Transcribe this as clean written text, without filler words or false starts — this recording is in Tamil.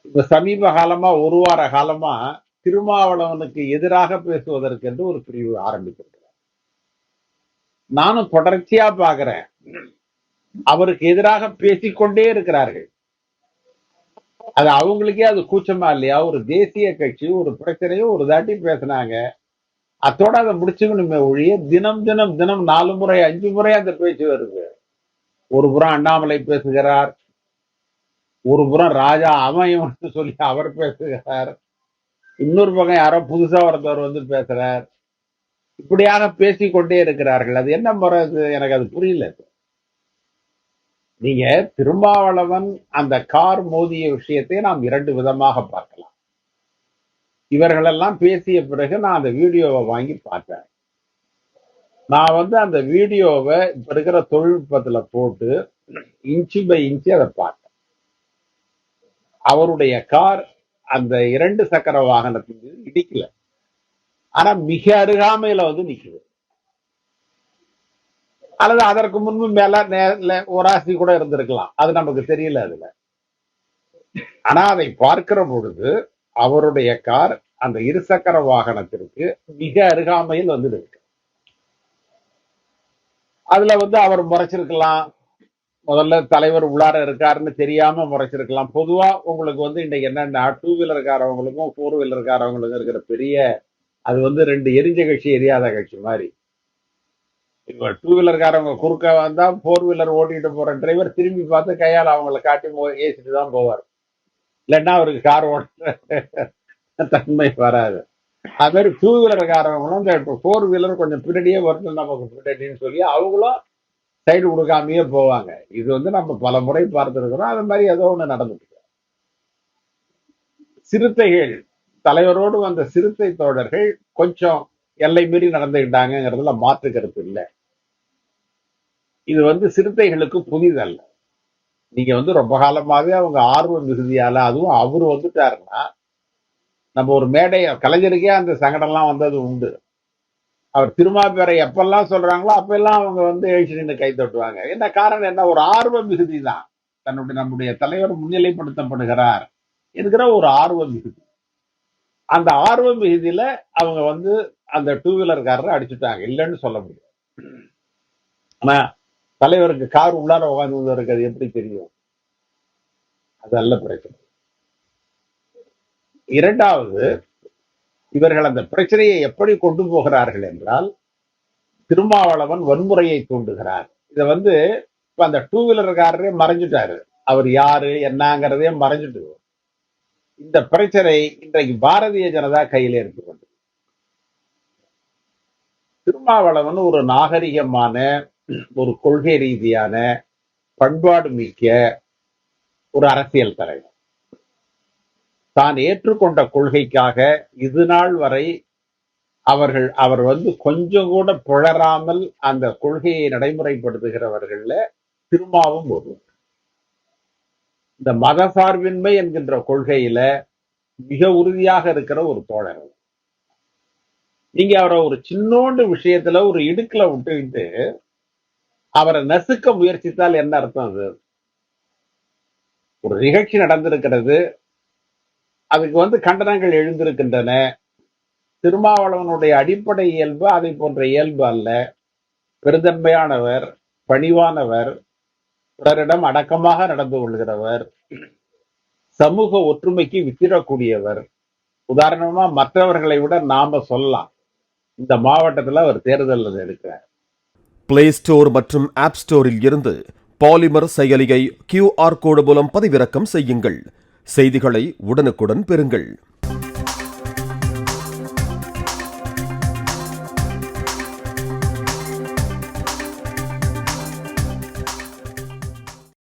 இப்ப சமீப காலமா ஒரு வார காலமா திருமாவளவனுக்கு எதிராக பேசுவதற்கு என்று ஒரு பிரிவு ஆரம்பித்திருக்கிறார். நானும் தொடர்ச்சியா பார்க்கிறேன். அவருக்கு எதிராக பேசிக்கொண்டே இருக்கிறார்கள். அது அவங்களுக்கே அது கூச்சமா இல்லையா? ஒரு தேசிய கட்சி ஒரு பிரச்சனையும் ஒரு தாட்டி பேசினாங்க, அத்தோட அதை முடிச்சுக்கணுமே ஒழிய தினம் தினம் தினம் 4 முறை 5 முறை அந்த பேச்சு வருது. ஒரு புறம் அண்ணாமலை பேசுகிறார், ஒரு புறம் ராஜா அவன் சொல்லி அவர் பேசுகிறார், இன்னொரு பக்கம் யாரோ புதுசா ஒருத்தவர் வந்து பேசுறார். இப்படியாக பேசிக்கொண்டே இருக்கிறார்கள். அது என்ன முறை? எனக்கு அது புரியல. நீங்க திருமாவளவன் அந்த கார் மோதிய விஷயத்தை நாம் 2 விதமாக பார்க்கலாம். இவர்களெல்லாம் பேசிய பிறகு நான் அந்த வீடியோவை வாங்கி பார்த்தேன். நான் வந்து அந்த வீடியோவை இப்ப இருக்கிற தொழில்நுட்பத்துல போட்டு இன்ச்சு பை இன்ச்சு அதை பார்த்தேன். அவருடைய கார் அந்த 2 சக்கர வாகனத்தின் மீது இடிக்கல, ஆனா மிக அருகாமையில வந்து நிக்குது. அல்லது அதற்கு முன்பு மேல ஒரு ராசி கூட இருந்திருக்கலாம், அது நமக்கு தெரியல அதுல. ஆனா அதை பார்க்கிற பொழுது அவருடைய கார் அந்த இருசக்கர வாகனத்திற்கு மிக அருகாமையில் வந்து இருக்கு. அதுல வந்து அவர் முறைச்சிருக்கலாம், முதல்ல தலைவர் உள்ளார இருக்காருன்னு தெரியாம முறைச்சிருக்கலாம். பொதுவா உங்களுக்கு வந்து இன்னைக்கு என்னன்னா 2 வீலர்காரவங்களுக்கும் 4 வீலர்காரவங்களுக்கும் இருக்கிற பெரிய, அது வந்து 2 எரிஞ்ச கட்சி எரியாத கட்சி மாதிரி. இப்ப 2 வீலர்காரவங்க குறுக்க வந்தா 4 வீலர் ஓட்டிட்டு போற டிரைவர் திரும்பி பார்த்து கையால் அவங்களை காட்டி ஏசிட்டு தான் போவார். இல்லைன்னா அவருக்கு கார் ஓட்ட தன்மை வராது. அது மாதிரி 2 வீலர்காரவங்களும் இந்த 4 வீலர் கொஞ்சம் பின்னாடியே வரணும் நமக்கு பின்னாடின்னு சொல்லி அவங்களும் சைடு கொடுக்காமயே போவாங்க. இது வந்து நம்ம பல முறை பார்த்திருக்கிறோம். அது மாதிரி ஏதோ ஒண்ணு நடந்துட்டு. சிறுத்தைகள் தலைவரோடு வந்த சிறுத்தை தோழர்கள் கொஞ்சம் எல்லை மீறி நடந்துக்கிட்டாங்கிறதுல மாற்று கருத்து இல்லை. இது வந்து சிறுத்தைகளுக்கு புதிதல்ல. நீங்க வந்து ரொம்ப காலமாவே அவங்க ஆர்வ மிகுதியால, அதுவும் அவரு வந்துட்டாருன்னா, நம்ம ஒரு மேடை கலைஞருக்கே அந்த சங்கடம்லாம் வந்தது உண்டு. அவர் திருமாப்பேரை எப்பெல்லாம் சொல்றாங்களோ அப்பெல்லாம் அவங்க வந்து எழுச்சி நின்று கை தட்டுவாங்க. என்ன காரணம்? என்ன ஒரு ஆர்வ மிகுதி தான். நம்முடைய தலைவர் முன்னிலைப்படுத்தப்படுகிறார் என்கிற ஒரு ஆர்வ மிகுதி. அந்த ஆர்வ மிகுதியில அவங்க வந்து அந்த 2 வீலர்காரரை அடிச்சுட்டாங்க, இல்லைன்னு சொல்ல முடியாது. ஆனா தலைவருக்கு கார் உள்ளார உட்கார்ந்து இருக்கிறது எப்படி தெரியும்? அதல்ல பிரச்சனை. இரண்டாவது, இவர்கள் அந்த பிரச்சனையை எப்படி கொண்டு போகிறார்கள் என்றால், திருமாவளவன் வன்முறையை தூண்டுகிறார். இதை வந்து இப்ப அந்த 2 வீலர்காரரே மறைஞ்சிட்டாரு, அவர் யாரு என்னங்கிறதே மறைஞ்சிட்டு. இந்த பிரச்சனை இன்றைக்கு பாரதிய ஜனதா கையில் எடுத்துக்கொண்டு, திருமாவளவன் ஒரு நாகரிகமான, ஒரு கொள்கை ரீதியான, பண்பாடு மிக்க ஒரு அரசியல் தலைவர். தான் ஏற்றுக்கொண்ட கொள்கைக்காக இது நாள் வரை அவர் வந்து கொஞ்சம் கூட புழறாமல் அந்த கொள்கையை நடைமுறைப்படுத்துகிறவர்கள்ல திருமாவும் ஒரு. இந்த மதசார்பின்மை என்கின்ற கொள்கையில மிக உறுதியாக இருக்கிற ஒரு தோழர். நீங்க அவரை ஒரு சின்னோண்டு விஷயத்துல ஒரு இடுக்குல விட்டுக்கிட்டு அவரை நசுக்க முயற்சித்தால் என்ன அர்த்தம்? அது ஒரு நிகழ்ச்சி நடந்திருக்கிறது, அதுக்கு வந்து கண்டனங்கள் எழுந்திருக்கின்றன. திருமாவளவனுடைய அடிப்படை இயல்பு அதை போன்ற இயல்பு அல்ல. பெருந்தன்மையானவர், பணிவானவர், பிறரிடம் அடக்கமாக நடந்து கொள்கிறவர், சமூக ஒற்றுமைக்கு வித்திடக்கூடியவர். உதாரணமா மற்றவர்களை விட நாம சொல்லலாம், இந்த மாவட்டத்தில் அவர் தேர்தலில் எடுக்கிறார். பிளே ஸ்டோர் மற்றும் ஆப் ஸ்டோரில் இருந்து பாலிமர் செயலியை QR கோடு மூலம் பதிவிறக்கம் செய்யுங்கள். செய்திகளை உடனுக்குடன் பெறுங்கள்.